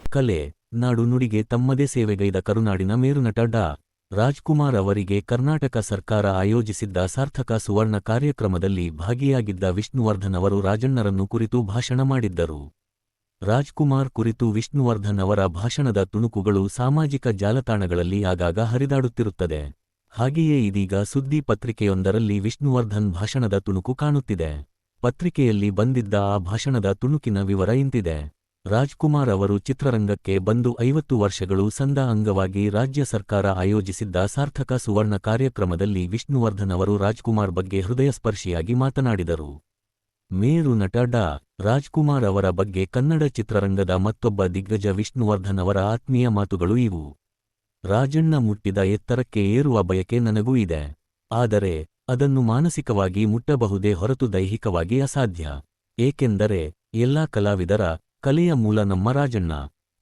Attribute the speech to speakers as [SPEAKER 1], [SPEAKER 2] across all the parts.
[SPEAKER 1] ಕಲೆ, ನಾಡು ನುಡಿಗೆ ತಮ್ಮದೇ ಸೇವೆಗೈದ ಕರುನಾಡಿನ ಮೇರುನಟ ಡಾ. ರಾಜ್ಕುಮಾರ್ ಅವರಿಗೆ ಕರ್ನಾಟಕ ಸರ್ಕಾರ ಆಯೋಜಿಸಿದ್ದ ಸಾರ್ಥಕ ಸುವರ್ಣ ಕಾರ್ಯಕ್ರಮದಲ್ಲಿ ಭಾಗಿಯಾಗಿದ್ದ ವಿಷ್ಣುವರ್ಧನ್ ಅವರು ರಾಜಣ್ಣರನ್ನು ಕುರಿತು ಭಾಷಣ ಮಾಡಿದ್ದರು. ರಾಜ್ಕುಮಾರ್ ಕುರಿತು ವಿಷ್ಣುವರ್ಧನ್ ಅವರ ಭಾಷಣದ ತುಣುಕುಗಳು ಸಾಮಾಜಿಕ ಜಾಲತಾಣಗಳಲ್ಲಿ ಆಗಾಗ ಹರಿದಾಡುತ್ತಿರುತ್ತದೆ. ಹಾಗೆಯೇ ಇದೀಗ ಸುದ್ದಿ ಪತ್ರಿಕೆಯೊಂದರಲ್ಲಿ ವಿಷ್ಣುವರ್ಧನ್ ಭಾಷಣದ ತುಣುಕು ಕಾಣುತ್ತಿದೆ. ಪತ್ರಿಕೆಯಲ್ಲಿ ಬಂದಿದ್ದ ಆ ಭಾಷಣದ ತುಣುಕಿನ ವಿವರ ಇಂತಿದೆ. ರಾಜ್ಕುಮಾರ್ ಅವರು ಚಿತ್ರರಂಗಕ್ಕೆ ಬಂದು 50 ವರ್ಷಗಳು ಸಂದ ಅಂಗವಾಗಿ ರಾಜ್ಯ ಸರ್ಕಾರ ಆಯೋಜಿಸಿದ್ದ ಸಾರ್ಥಕ ಸುವರ್ಣ ಕಾರ್ಯಕ್ರಮದಲ್ಲಿ ವಿಷ್ಣುವರ್ಧನ್ ಅವರು ರಾಜ್ಕುಮಾರ್ ಬಗ್ಗೆ ಹೃದಯಸ್ಪರ್ಶಿಯಾಗಿ ಮಾತನಾಡಿದರು. ಮೇರು ನಟ ಡಾ. ರಾಜ್ಕುಮಾರ್ ಅವರ ಬಗ್ಗೆ ಕನ್ನಡ ಚಿತ್ರರಂಗದ ಮತ್ತೊಬ್ಬ ದಿಗ್ಗಜ ವಿಷ್ಣುವರ್ಧನ್ ಅವರ ಆತ್ಮೀಯ ಮಾತುಗಳು ಇವು. ರಾಜಣ್ಣ ಮುಟ್ಟಿದ ಎತ್ತರಕ್ಕೆ ಏರುವ ಬಯಕೆ ನನಗೂ ಇದೆ. ಆದರೆ ಅದನ್ನು ಮಾನಸಿಕವಾಗಿ ಮುಟ್ಟಬಹುದೇ ಹೊರತು ದೈಹಿಕವಾಗಿ ಅಸಾಧ್ಯ. ಏಕೆಂದರೆ ಎಲ್ಲಾ ಕಲಾವಿದರ ಕಲೆಯ ಮೂಲ ನಮ್ಮ ರಾಜಣ್ಣ.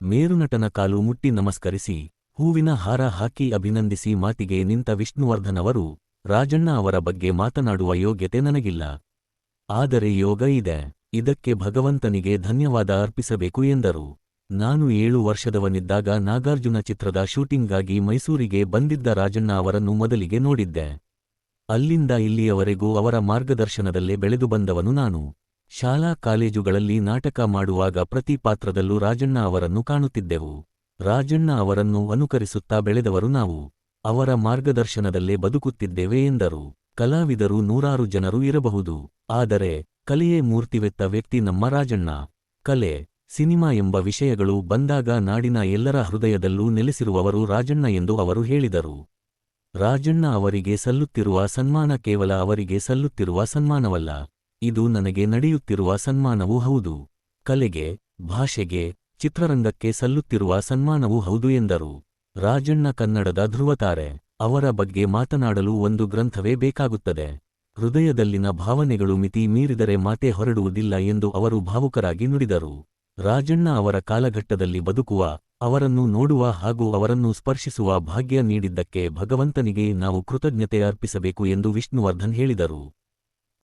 [SPEAKER 1] ಮೇರುನಟನ ಕಾಲು ಮುಟ್ಟಿ ನಮಸ್ಕರಿಸಿ ಹೂವಿನ ಹಾರ ಹಾಕಿ ಅಭಿನಂದಿಸಿ ಮಾತಿಗೆ ನಿಂತ ವಿಷ್ಣುವರ್ಧನ್ ಅವರು, ರಾಜಣ್ಣ ಅವರ ಬಗ್ಗೆ ಮಾತನಾಡುವ ಯೋಗ್ಯತೆ ನನಗಿಲ್ಲ. ಆದರೆ ಯೋಗ ಇದೆ. ಇದಕ್ಕೆ ಭಗವಂತನಿಗೆ ಧನ್ಯವಾದ ಅರ್ಪಿಸಬೇಕು ಎಂದರು. ನಾನು 7 ವರ್ಷದವನಿದ್ದಾಗ ನಾಗಾರ್ಜುನ ಚಿತ್ರದ ಶೂಟಿಂಗ್ಗಾಗಿ ಮೈಸೂರಿಗೆ ಬಂದಿದ್ದ ರಾಜಣ್ಣ ಅವರನ್ನು ಮೊದಲಿಗೆ ನೋಡಿದ್ದೆ. ಅಲ್ಲಿಂದ ಇಲ್ಲಿಯವರೆಗೂ ಅವರ ಮಾರ್ಗದರ್ಶನದಲ್ಲೇ ಬೆಳೆದು ಬಂದವನು ನಾನು. ಶಾಲಾ ಕಾಲೇಜುಗಳಲ್ಲಿ ನಾಟಕ ಮಾಡುವಾಗ ಪ್ರತಿ ಪಾತ್ರದಲ್ಲೂ ರಾಜಣ್ಣ ಅವರನ್ನು ಕಾಣುತ್ತಿದ್ದೆವು. ರಾಜಣ್ಣ ಅವರನ್ನು ಅನುಕರಿಸುತ್ತಾ ಬೆಳೆದವರು ನಾವು. ಅವರ ಮಾರ್ಗದರ್ಶನದಲ್ಲೇ ಬದುಕುತ್ತಿದ್ದೇವೆ ಎಂದರು. ಕಲಾವಿದರು ನೂರಾರು ಜನರು ಇರಬಹುದು. ಆದರೆ ಕಲೆಯೇ ಮೂರ್ತಿವೆತ್ತ ವ್ಯಕ್ತಿ ನಮ್ಮ ರಾಜಣ್ಣ. ಕಲೆ, ಸಿನಿಮಾ ಎಂಬ ವಿಷಯಗಳು ಬಂದಾಗ ನಾಡಿನ ಎಲ್ಲರ ಹೃದಯದಲ್ಲೂ ನೆಲೆಸಿರುವವರು ರಾಜಣ್ಣ ಎಂದು ಅವರು ಹೇಳಿದರು. ರಾಜಣ್ಣ ಅವರಿಗೆ ಸಲ್ಲುತ್ತಿರುವ ಸನ್ಮಾನ ಕೇವಲ ಅವರಿಗೆ ಸಲ್ಲುತ್ತಿರುವ ಸನ್ಮಾನವಲ್ಲ, ಇದು ನನಗೆ ನಡೆಯುತ್ತಿರುವ ಸನ್ಮಾನವೂ ಹೌದು. ಕಲೆಗೆ, ಭಾಷೆಗೆ, ಚಿತ್ರರಂಗಕ್ಕೆ ಸಲ್ಲುತ್ತಿರುವ ಸನ್ಮಾನವೂ ಹೌದು ಎಂದರು. ರಾಜಣ್ಣ ಕನ್ನಡದ ಧ್ರುವತಾರೆ. ಅವರ ಬಗ್ಗೆ ಮಾತನಾಡಲು ಒಂದು ಗ್ರಂಥವೇ ಬೇಕಾಗುತ್ತದೆ. ಹೃದಯದಲ್ಲಿನ ಭಾವನೆಗಳು ಮಿತಿ ಮೀರಿದರೆ ಮಾತೇ ಹೊರಡುವುದಿಲ್ಲ ಎಂದು ಅವರು ಭಾವುಕರಾಗಿ ನುಡಿದರು. ರಾಜಣ್ಣ ಅವರ ಕಾಲಘಟ್ಟದಲ್ಲಿ ಬದುಕುವ, ಅವರನ್ನು ನೋಡುವ ಹಾಗೂ ಅವರನ್ನು ಸ್ಪರ್ಶಿಸುವ ಭಾಗ್ಯ ನೀಡಿದ್ದಕ್ಕೆ ಭಗವಂತನಿಗೆ ನಾವು ಕೃತಜ್ಞತೆ ಅರ್ಪಿಸಬೇಕು ಎಂದು ವಿಷ್ಣುವರ್ಧನ್ ಹೇಳಿದರು.